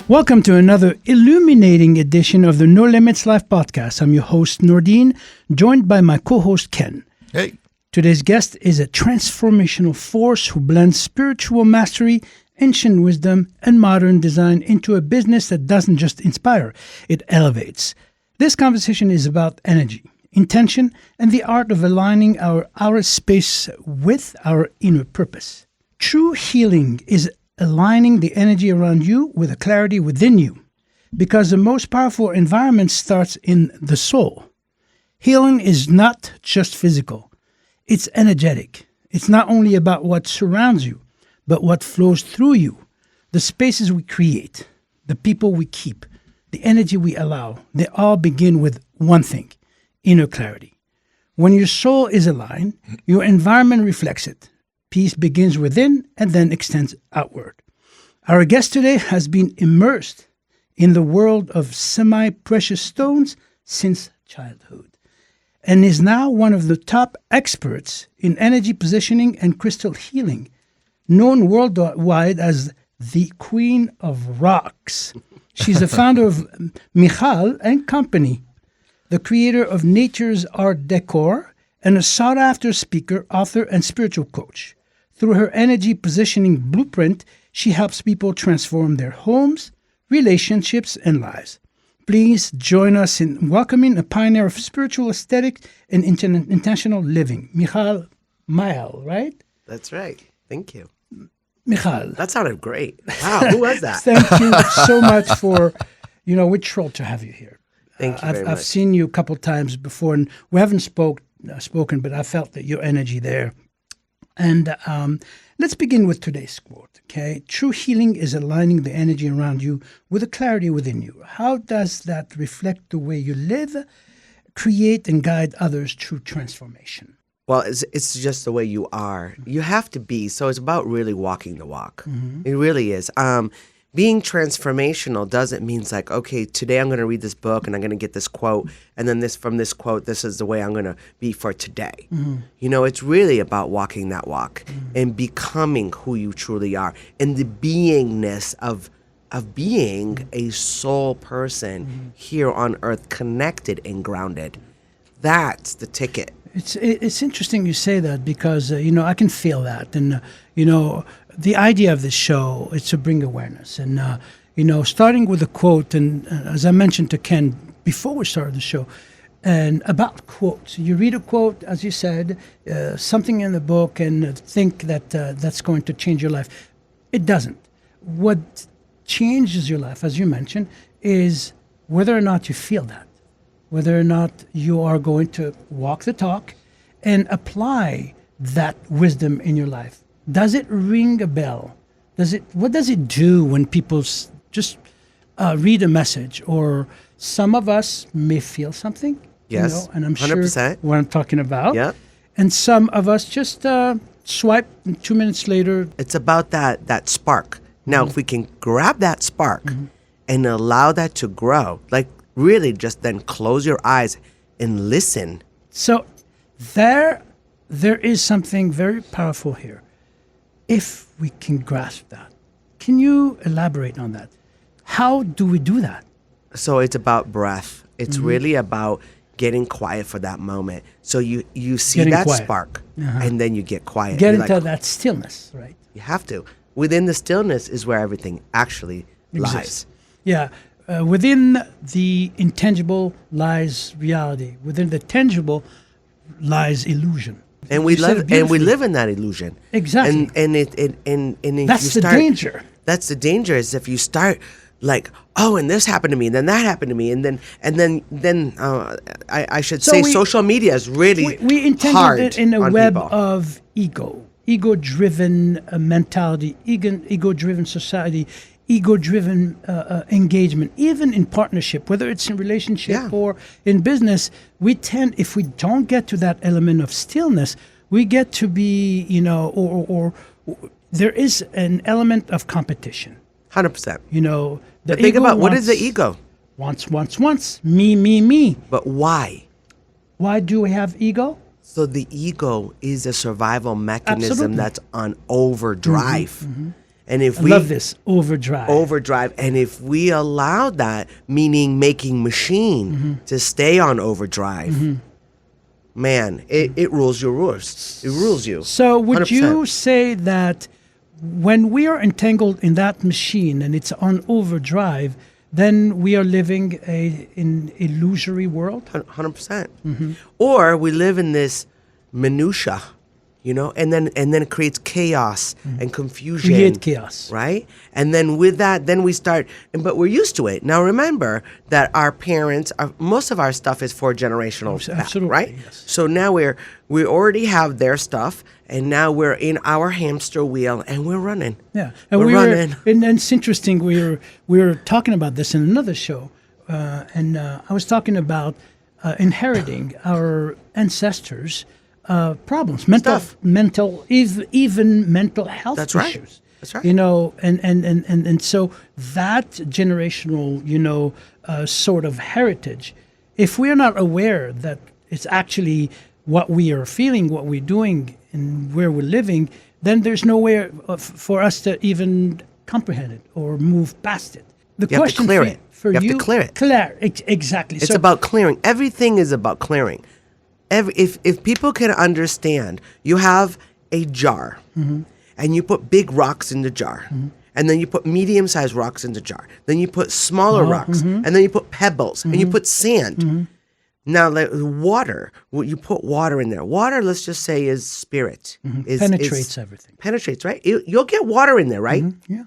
Welcome to another illuminating edition of the No Limits Life podcast. I'm your host, Nordine, joined by my co-host, Ken. Hey. Today's guest is a transformational force who blends spiritual mastery, ancient wisdom, and modern design into a business that doesn't just inspire, it elevates. This conversation is about energy, intention, and the art of aligning our outer space with our inner purpose. True healing is aligning the energy around you with the clarity within you, because the most powerful environment starts in the soul. Healing is not just physical, it's energetic. It's not only about what surrounds you, but what flows through you, the spaces we create, the people we keep, the energy we allow. They all begin with one thing: inner clarity. When your soul is aligned, your environment reflects it. Peace begins within and then extends outward. Our guest today has been immersed in the world of semi-precious stones since childhood and is now one of the top experts in energy positioning and crystal healing, known worldwide as the Queen of Rocks. She's the founder of Michal Company, the creator of nature's art Décor, and a sought-after speaker, author, and spiritual coach. Through her energy positioning blueprint, she helps people transform their homes, relationships, and lives. Please join us in welcoming a pioneer of spiritual aesthetic and intentional living, Michal Mael, right? That's right. Thank you. Michal. That sounded great. Wow, who was that? Thank you so much for, we're thrilled to have you here. Thank you very much. I've seen you a couple times before, and we haven't spoken, but I felt that your energy there. And let's begin with today's quote, okay? True healing is aligning the energy around you with the clarity within you. How does that reflect the way you live, create, and guide others through transformation? Well, it's just the way you are. You have to be. So it's about really walking the walk. Mm-hmm. It really is. Being transformational doesn't mean like, okay, today I'm going to read this book and I'm going to get this quote, and then from this quote, this is the way I'm going to be for today. Mm-hmm. It's really about walking that walk and becoming who you truly are, and the beingness of being a soul person here on earth, connected and grounded. That's the ticket. It's interesting you say that because, I can feel that. And, the idea of this show is to bring awareness. And, starting with a quote, and as I mentioned to Ken before we started the show, and about quotes. You read a quote, as you said, something in the book, and think that that's going to change your life. It doesn't. What changes your life, as you mentioned, is whether or not you feel that. Whether or not you are going to walk the talk and apply that wisdom in your life. Does it ring a bell? What does it do when people just read a message? Or some of us may feel something, yes, and I'm 100%. sure what I'm talking about. Yeah. And some of us just swipe, and 2 minutes later. It's about that spark. Now, if we can grab that spark and allow that to grow, like really just then close your eyes and listen. So there is something very powerful here. If we can grasp that, can you elaborate on that? How do we do that? So it's about breath. It's really about getting quiet for that moment. So you see Getting that quiet. spark, and then you get quiet. Get You're into like, that stillness, right? You have to. Within the stillness is where everything actually lies. Yeah. Within the intangible lies reality. Within the tangible lies illusion. And we live in that illusion. Exactly. And if that's you the danger. That's the danger, is if you start like, oh, and this happened to me, and then that happened to me, and then I should say social media is really we intended hard it in a on web people. of ego-driven mentality, ego-driven society, ego-driven engagement, even in partnership, whether it's in relationship or in business. We tend, if we don't get to that element of stillness, we get to be, or there is an element of competition. 100%. The think ego about what wants, is the ego? Wants. Me. But why? Why do we have ego? So the ego is a survival mechanism Absolutely. that's on overdrive. And if I we love this overdrive. and if we allowed that, meaning making machine to stay on overdrive, man, it rules your roost. It rules you. So would 100%. you say that when we are entangled in that machine and it's on overdrive, then we are living in illusory world? 100%. Or we live in this minutia, and then it creates chaos and confusion. Create chaos. Right? And then with that, then we start, but we're used to it. Now remember that our parents, most of our stuff is 4 generational back, Absolutely, right? yes. So now we already have their stuff, and now we're in our hamster wheel, and we're running. Yeah, We're running. And it's interesting. We were talking about this in another show, and I was talking about inheriting our ancestors' problems, even mental health That's right. issues. That's right. And so that generational, sort of heritage, if we're not aware that it's actually what we are feeling, what we're doing, and where we're living, then there's nowhere for us to even comprehend it or move past it. The You have to clear it. For You have to clear it. Exactly. It's about clearing. Everything is about clearing. If people can understand, you have a jar, and you put big rocks in the jar, and then you put medium-sized rocks in the jar. Then you put smaller rocks, and then you put pebbles, and you put sand. Now, like water, you put water in there. Water, let's just say, is spirit. Penetrates everything. Penetrates, right? You'll get water in there, right? Yeah,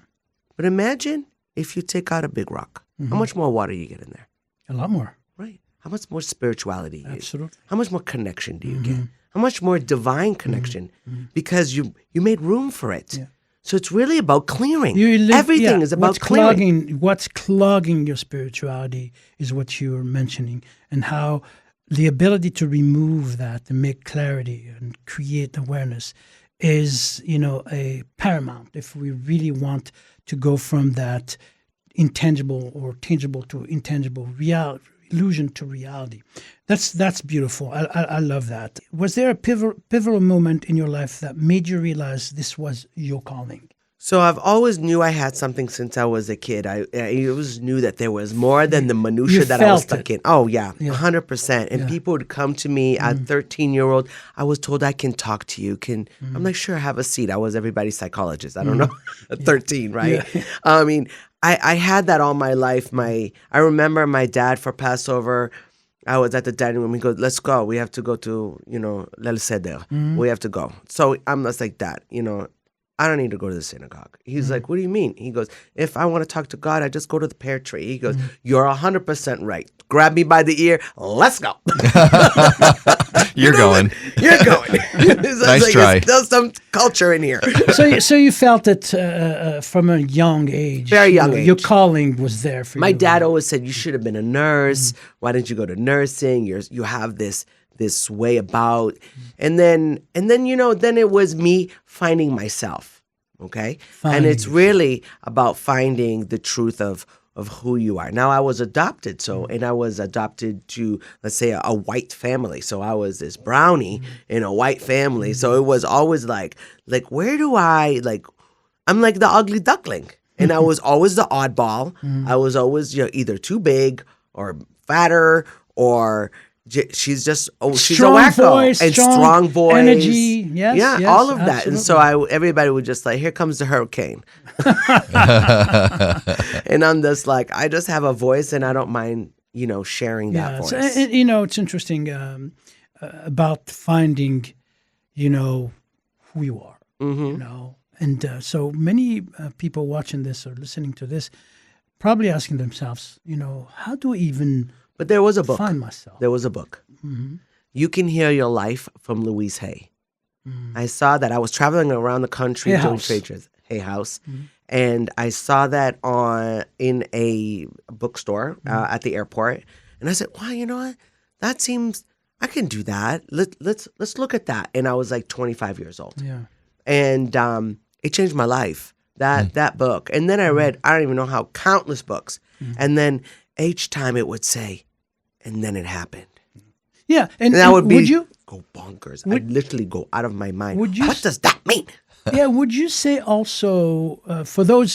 But imagine if you take out a big rock. How much more water you get in there? a lot more. Right. How much more spirituality? Absolutely. How much more connection do you get? How much more divine connection? Because you made room for it. Yeah. So it's really about clearing. Everything Everything is about clearing. What's clogging your spirituality is what you're mentioning, and how the ability to remove that and make clarity and create awareness is, a paramount if we really want to go from that intangible or tangible to intangible illusion to reality. That's beautiful. I love that. Was there a pivotal moment in your life that made you realize this was your calling? So I've always knew I had something since I was a kid. I always knew that there was more than the minutia You that I was felt stuck in. Oh, yeah, 100%. And people would come to me at 13-year-old. I was told I can talk to you. I'm like, sure, have a seat. I was everybody's psychologist. I don't know, at 13, right? Yeah. I mean, I had that all my life. I remember my dad for Passover. I was at the dining room. He goes, let's go. We have to go to, Leil Seder. We have to go. So I'm just like, Dad, I don't need to go to the synagogue. He's like, what do you mean? He goes, if I want to talk to God, I just go to the pear tree. He goes, you're 100% right. Grab me by the ear. Let's go. You're going. You're going. Nice try. There's some culture in here. So you felt it from a young age. Very young age. Your calling was there for you. My dad always said, you should have been a nurse. Why didn't you go to nursing? You have this way about, and then then it was me finding myself, okay? And it's really about finding the truth of who you are. Now, I was adopted, and I was adopted to, let's say, a white family. So I was this brownie in a white family. So it was always like where do I'm like the ugly duckling. And I was always the oddball. I was always either too big or fatter or she's just she's strong a wacko voice, and strong voice, energy, yes, all of that. absolutely. And so everybody would just here comes the hurricane, and I'm just like, I just have a voice, and I don't mind sharing that voice. It's interesting about finding, who you are, and so many people watching this or listening to this probably asking themselves, how do I even But there was a book. find myself? There was a book. You Can Heal Your Life from Louise Hay. I saw that. I was traveling around the country Hay doing House. trade shows. Hay House. And I saw that in a bookstore at the airport. And I said, wow, you know what? That seems, I can do that. Let's look at that. And I was like 25 years old. Yeah. And it changed my life, that book. And then I read, I don't even know how, countless books. And then each time it would say, and then it happened. Yeah, and that would be would you? go bonkers. I'd literally go out of my mind. Would you What does that mean? Yeah, would you say also, for those,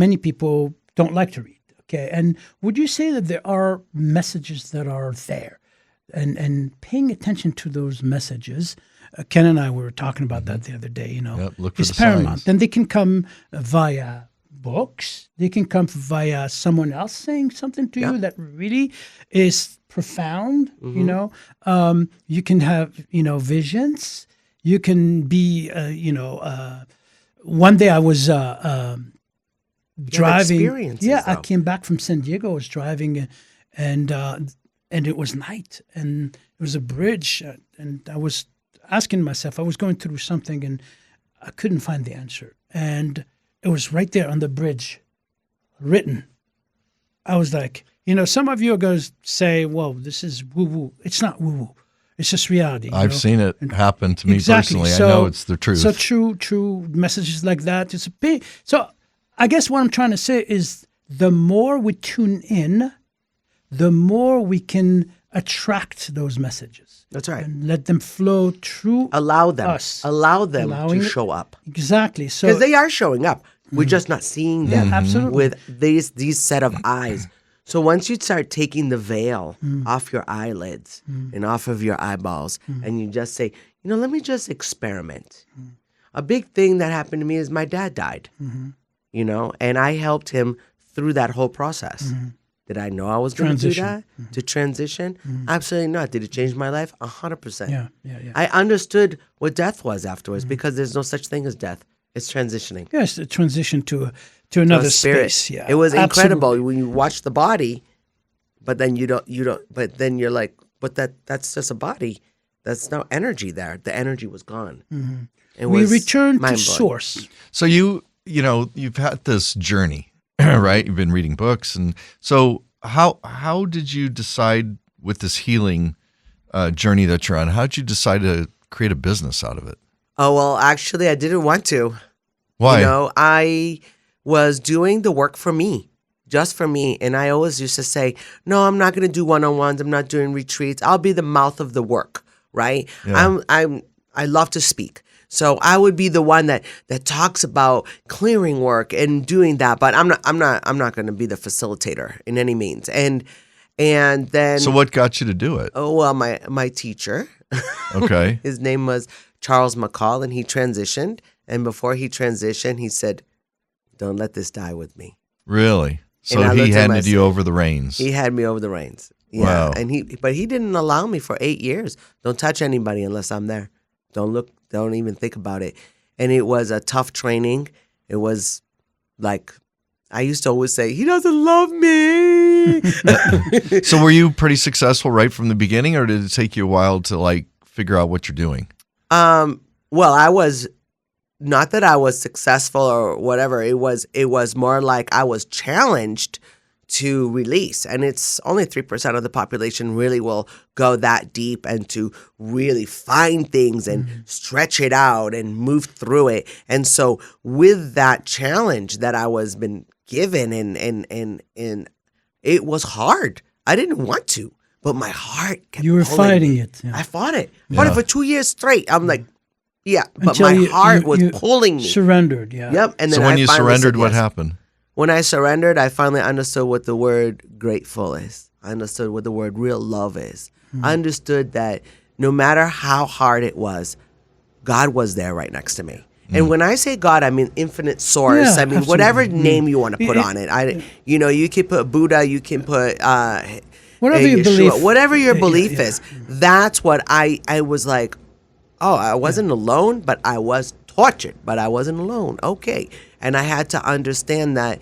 many people don't like to read, okay? And would you say that there are messages that are there? And paying attention to those messages, Ken and I were talking about that the other day, look for is the paramount. signs. And they can come via books. They can come via someone else saying something to you that really is profound, You can have, visions. You can be, one day I was driving. experiences, Yeah, I though. came back from San Diego. I was driving, and it was night, and it was a bridge, and I was asking myself. I was going through something, and I couldn't find the answer, and it was right there on the bridge, written. I was like, some of you are going to say, "Well, this is woo woo." It's not woo woo. It's just reality. I've seen it happen to me Exactly. personally. So, I know it's the truth. So true messages like that. It's a big. So I guess what I'm trying to say is the more we tune in, the more we can attract those messages. That's right. And let them flow through Allow them. us. Allow them Allowing to it. show up. Exactly. So Because they are showing up. We're just not seeing them absolutely. with these set of eyes. So once you start taking the veil off your eyelids and off of your eyeballs, and you just say, let me just experiment. A big thing that happened to me is my dad died, and I helped him through that whole process. Did I know I was going to do Transition. that? To transition? Absolutely not. Did it change my life? 100%. Yeah. I understood what death was afterwards because there's no such thing as death. It's transitioning. Yes, the transition to another A spirit. space. Yeah, It was incredible absolutely. when you watch the body, but then but then you're like, but that's just a body. That's no energy there. The energy was gone. It We was return to mind-blowing. source. So you've had this journey, right? You've been reading books, and so how did you decide with this healing journey that you're on? How did you decide to create a business out of it? Oh, well, actually, I didn't want to. Why? I was doing the work for me, just for me. And I always used to say, no, I'm not going to do one-on-ones. I'm not doing retreats. I'll be the mouth of the work, right? Yeah. I love to speak. So I would be the one that talks about clearing work and doing that. But I'm not going to be the facilitator in any means. And then. So what got you to do it? Oh, well, my teacher. Okay. His name was Charles Michal, and he transitioned. And before he transitioned, he said, "Don't let this die with me." Really? So And I he looked at handed myself. you over the reins. He had me over the reins. Yeah. Wow. And but he didn't allow me for 8 years. Don't touch anybody unless I'm there. Don't look. Don't even think about it. And it was a tough training. It was like, I used to always say, he doesn't love me. So were you pretty successful right from the beginning, or did it take you a while to figure out what you're doing? Well, I was, not that I was successful or whatever. It was more like I was challenged to release. And it's only 3% of the population really will go that deep and to really find things and stretch it out and move through it. And so with that challenge that I was been given and it was hard. I didn't want to, but my heart kept You were pulling fighting me. it. Yeah. I fought it. Fought it for 2 years straight. I'm like, yeah, but Until my you- heart you- was you pulling me. Surrendered. Yeah. Yep. And then So when I you finally surrendered, said what yes. happened? When I surrendered, I finally understood what the word grateful is. I understood what the word real love is. I understood that no matter how hard it was, God was there right next to me. And when I say God, I mean infinite source. Yeah, I mean, absolutely. whatever name you want to put on it. You can put Buddha, you can put Whatever your Yeshua, belief. whatever your belief yeah. is. That's what I was like, oh, I wasn't alone, but I was tortured, but I wasn't alone. Okay. And I had to understand that,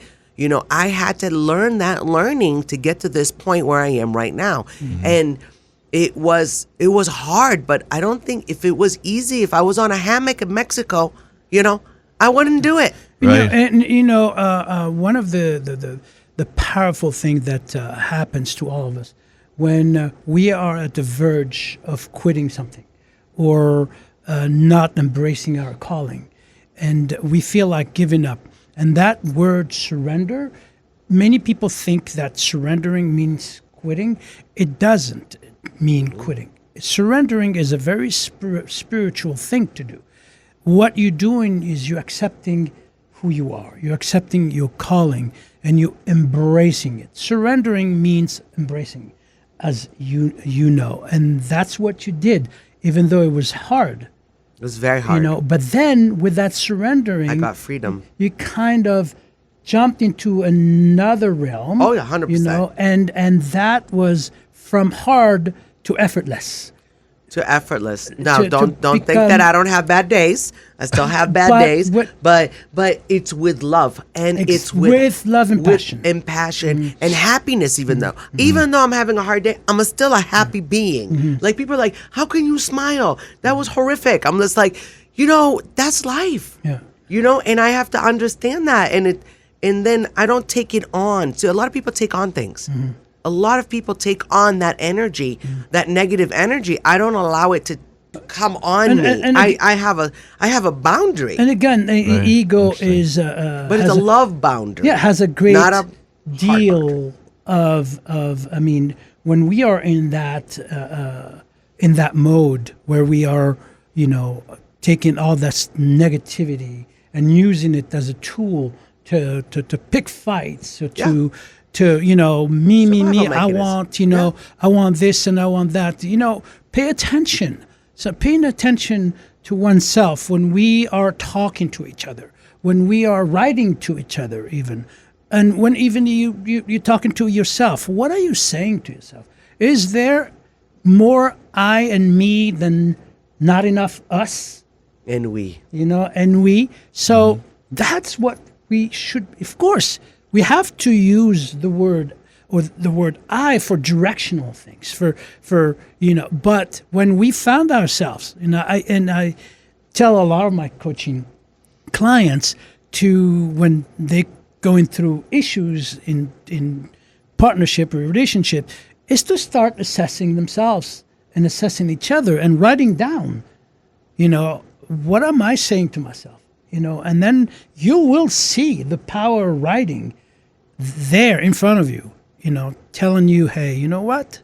I had to learn that learning to get to this point where I am right now. And it was hard, but I don't think if it was easy, if I was on a hammock in Mexico, I wouldn't do it. Right. One of the powerful thing that happens to all of us when we are at the verge of quitting something or not embracing our calling, and we feel like giving up. And that word surrender, many people think that surrendering means quitting. It doesn't mean quitting. surrendering is a very spiritual thing to do. What you're doing is you're accepting who you are. You're accepting your calling and you're embracing it. Surrendering means embracing, as you know. And that's what you did, even though it was hard. It was very hard. But then with that surrendering, I got freedom. You kind of jumped into another realm. Oh, yeah, 100%. And that was from hard to effortless. To effortless. Now, To don't think become- that I don't have bad days. I still have bad But days. what- But it's with love, and it's with love and passion. and passion and happiness. Even though I'm having a hard day, I'm still a happy being. Like people are like, how can you smile? That was horrific. I'm just like, that's life. Yeah. And I have to understand that, and then I don't take it on. So a lot of people take on things. A lot of people take on that energy, that negative energy. I don't allow it to come on me. and I have a boundary, And again, ego Interesting. is but it's a love boundary. has a great not a deal of I mean, when we are in that mode where we are, taking all this negativity and using it as a tool to pick fights or to me, Survival I mechanism. want, I want this and I want that. Pay attention. So paying attention to oneself when we are talking to each other, when we are writing to each other even, and when even you're talking to yourself, what are you saying to yourself? Is there more I and me than not enough us? And we. And we. So that's what we should, of course, we have to use the word I for directional things, for but when we found ourselves, I tell a lot of my coaching clients when they going through issues in partnership or relationship, is to start assessing themselves and assessing each other and writing down, what am I saying to myself? And then you will see the power of writing there in front of you, telling you, hey, you know what?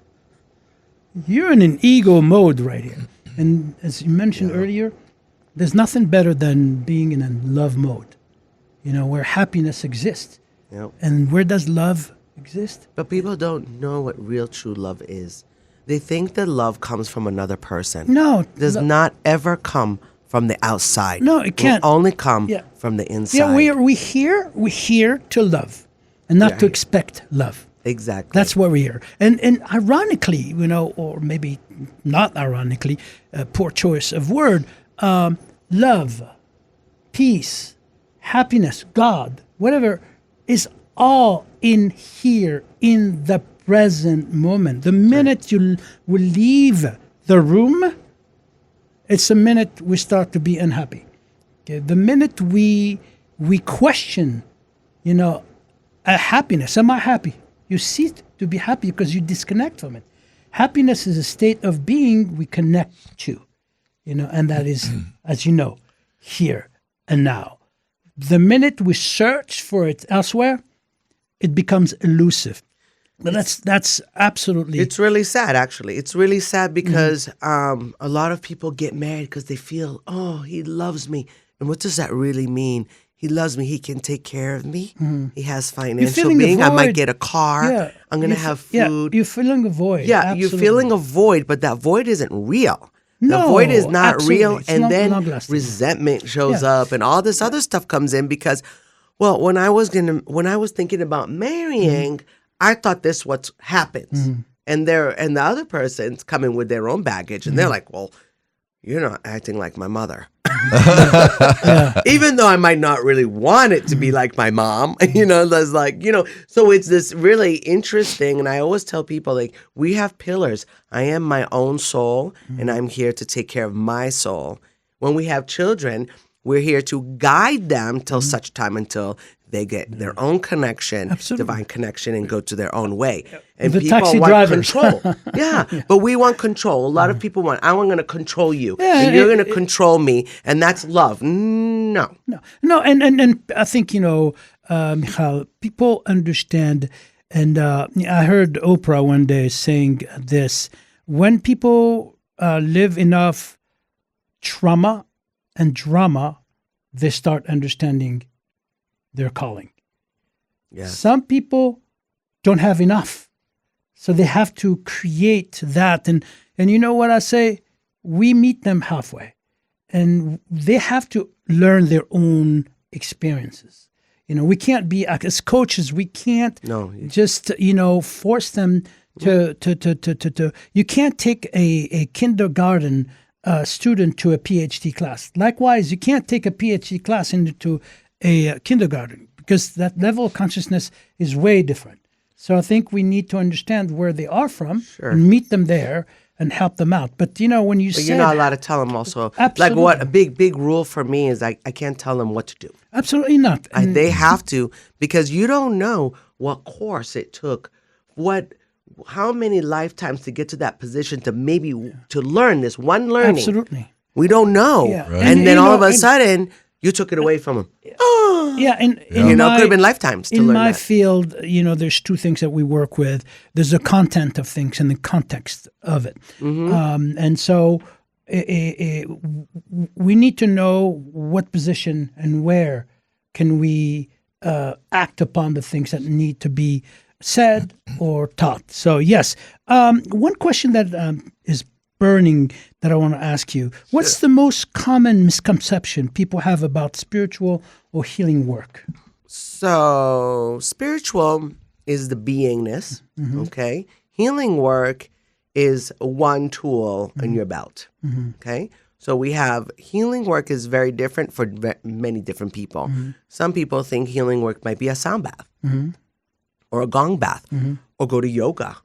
You're in an ego mode right here. And as you mentioned earlier, there's nothing better than being in a love mode, where happiness exists. Yep. And where does love exist? But people don't know what real true love is. They think that love comes from another person. No. It does not ever come from the outside. No, it can't. Will only come Yeah. from the inside. Yeah, we're here to love and not to expect love. Exactly. That's what we're here. And ironically, or maybe not ironically, poor choice of word, love, peace, happiness, God, whatever, is all in here, in the present moment. The minute you will leave the room, it's the minute we start to be unhappy. Okay? The minute we question, a happiness, am I happy? You cease to be happy because you disconnect from it. Happiness is a state of being we connect to, and that is, as you know, here and now. The minute we search for it elsewhere, it becomes elusive. But that's absolutely... It's really sad, actually. It's really sad because a lot of people get married because they feel, oh, he loves me. And what does that really mean? He loves me. He can take care of me. He has financial feeling a being. I might void. get a car. Yeah. I'm going to have food. Yeah, you're feeling a void. Yeah, Absolutely. you're feeling a void, but that void isn't real. The No, void is not absolutely. real. It's And not then long-lasting. resentment shows Yeah. up and all this other stuff comes in because, well, when I was thinking about marrying, I thought this what happens. And the other person's coming with their own baggage and they're like, well, you're not acting like my mother. Even though I might not really want it to be like my mom, there's so it's this really interesting. And I always tell people, like, we have pillars. I am my own soul and I'm here to take care of my soul. When we have children, we're here to guide them till such time until they get their own connection, Absolutely. divine connection, and go to their own way. And The people taxi want drivers. control. Yeah, but we want control. A lot of people want, I'm going to control you, Yeah, and you're going to control me, and that's love. No. No, and I think, Michal, people understand, and I heard Oprah one day saying this, when people live enough trauma and drama, they start understanding their calling. Yeah. Some people don't have enough, so they have to create that. And you know what I say? We meet them halfway, and they have to learn their own experiences. We can't be, as coaches, we can't just force them to. You can't take a kindergarten student to a PhD class. Likewise, you can't take a PhD class into a kindergarten, because that level of consciousness is way different. So I think we need to understand where they are from and meet them there and help them out. But when you you're not allowed to tell them also. Absolutely. Like what a big rule for me is I can't tell them what to do. Absolutely not. They have to, because you don't know what course it took, how many lifetimes to get to that position to to learn this one learning. Absolutely. We don't know. Yeah. Right. And then all of a sudden, you took it away from them. Yeah, and it could have been lifetimes to in learn my that. field, there's two things that we work with. There's the content of things and the context of it. And so we need to know what position and where can we act upon the things that need to be said or taught. So yes, one question that is burning that I want to ask you. What's the most common misconception people have about spiritual or healing work? So spiritual is the beingness, okay? Healing work is one tool in your belt, okay? So we have healing work is very different for many different people. Some people think healing work might be a sound bath or a gong bath or go to yoga,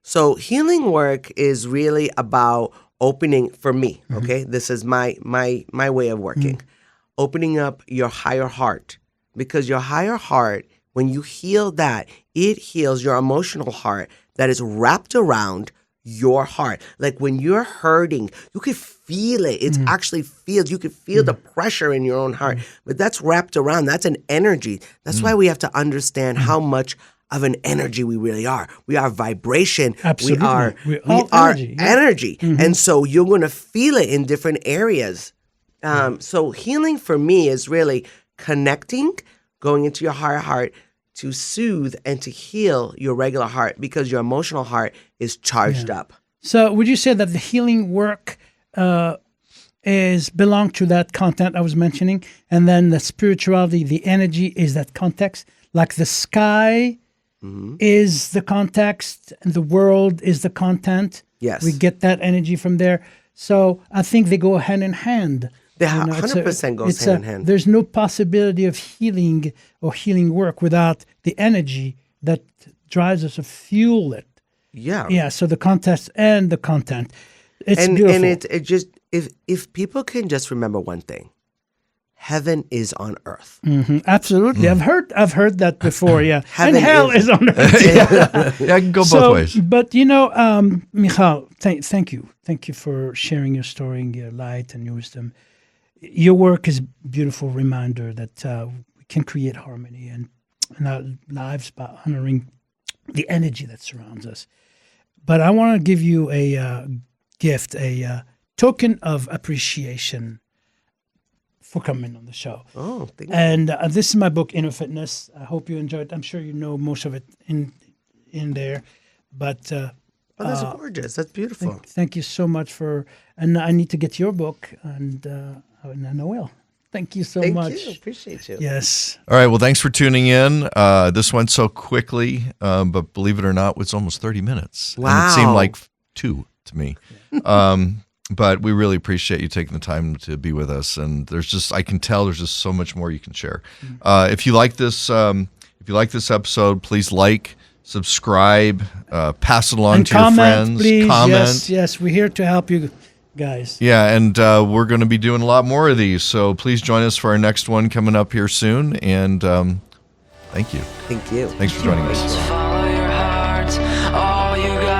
So healing work is really about opening, for me, okay? This is my way of working. Opening up your higher heart, because your higher heart, when you heal that, it heals your emotional heart that is wrapped around your heart. Like when you're hurting, you can feel it. It's actually feels. You can feel the pressure in your own heart, but that's wrapped around. That's an energy. That's why we have to understand how much of an energy we really are. We are vibration. Absolutely. We are energy. energy. And so you're going to feel it in different areas. So healing for me is really connecting, going into your higher heart to soothe and to heal your regular heart, because your emotional heart is charged up. So would you say that the healing work belong to that content I was mentioning, and then the spirituality, the energy is that context? Like the sky is the context and the world is the content. Yes. We get that energy from there. So I think they go hand in hand. They 100% goes hand in hand. There's no possibility of healing or healing work without the energy that drives us to fuel it. Yeah. Yeah, so the context and the content. It's beautiful. And it just, if people can just remember one thing, heaven is on earth. Absolutely. I've heard that before, yeah. Heaven and hell is on earth. Yeah, I can go both ways. But, Michal, thank you. Thank you for sharing your story and your light and your wisdom. Your work is a beautiful reminder that we can create harmony in our lives by honoring the energy that surrounds us. But I want to give you a gift, a token of appreciation for coming on the show. Oh, thank you. And this is my book, Inner Fitness. I hope you enjoyed it. I'm sure you know most of it in there. But that's gorgeous. That's beautiful. Thank you so much and I need to get your book, and I will. Thank you so much. Thank you. Appreciate you. Yes. All right. Well, thanks for tuning in. This went so quickly, but believe it or not, it's almost 30 minutes. Wow. And it seemed like 2 to me. But we really appreciate you taking the time to be with us. And I can tell there's just so much more you can share. If you like this episode, please like, subscribe, pass it along And to your friends. Please. Comment. Yes, we're here to help you guys. Yeah, and we're going to be doing a lot more of these. So please join us for our next one coming up here soon. And thank you. Thank you. Thanks for joining us. Follow your heart, all you got.